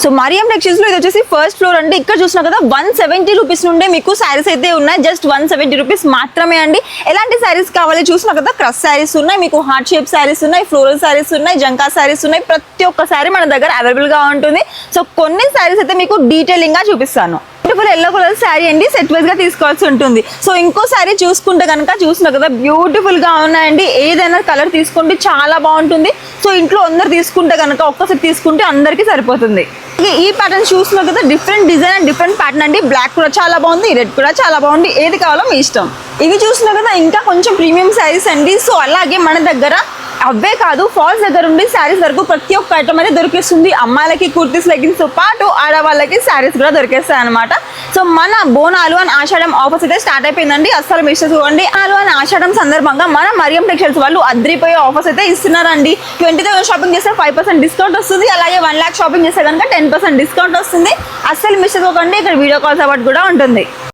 So Mariam textiles లో ఇది వచ్చేసి ఫస్ట్ ఫ్లోర్ అండి. ఇక్కడ చూసినా కదా 170 రూపీస్ నుండే మీకు శారీస్ అయితే ఉన్నాయి. జస్ట్ 170 రూపీస్ మాత్రమే అండి. ఎలాంటి శారీస్ కావాలి చూసినా కదా, క్రష్ శారీస్ ఉన్నాయి, మీకు హార్ట్ షేప్ శారీస్ ఉన్నాయి, ఫ్లోరల్ శారీస్ ఉన్నాయి, జంకా శారీస్ ఉన్నాయి. ప్రతి ఒక్క శారీ మన దగ్గర అవైలబుల్ గా ఉంటుంది. సో కొన్ని శారీస్ అయితే మీకు డీటెయిలింగ్ గా చూపిస్తాను. బ్యూటిఫుల్ ఎల్లో కలర్ శారీ అండి, సెట్ వైజ్ గా తీసుకోవాల్సి ఉంటుంది. సో ఇంకో శారీ చూసుకుంటే కనుక చూసినా కదా బ్యూటిఫుల్ గా ఉన్నాయండి. ఏదైనా కలర్ తీసుకోండి, చాలా బాగుంటుంది. సో ఇంట్లో అందరు తీసుకుంటే కనుక ఒక్కసారి తీసుకుంటే అందరికీ సరిపోతుంది. ఈ ప్యాటర్న్ చూసినా కదా different design and different pattern అండి. బ్లాక్ కూడా చాలా బాగుంది, రెడ్ కూడా చాలా బాగుంది. ఏది కావాలో మీ ఇష్టం. ఇవి చూసినా కదా ఇంకా కొంచెం ప్రీమియం శారీస్ అండి. సో అలాగే మన దగ్గర అవే కాదు, ఫాల్స్ దగ్గర ఉండి శారీస్ వరకు ప్రతి ఒక్క ఐటమ్ అయితే దొరికేస్తుంది. అమ్మాయిలకి కుర్తీస్ లెగ్గిన్స్ తో పాటు ఆడవాళ్ళకి శారీస్ కూడా దొరికేస్తాయి అనమాట. సో మన బోనాలు అండ్ ఆషాఢం ఆఫర్స్ అయితే స్టార్ట్ అయిపోయిందండి. అస్సలు మిస్ చేసుకోండి. ఆలు అండ్ ఆషాఢం సందర్భంగా మన మరియం టెక్స్టైల్స్ వాళ్ళు అద్రిపోయే ఆఫర్స్ అయితే ఇస్తున్నారండి. 20,000 షాపింగ్ చేస్తే 5% డిస్కౌంట్ వస్తుంది. అలాగే 1 lakh షాపింగ్ చేస్తే కనుక 10% డిస్కౌంట్ వస్తుంది. అస్సలు మిస్ చేసుకోకండి. ఇక్కడ వీడియో కాల్ సపోర్ట్ కూడా ఉంటుంది.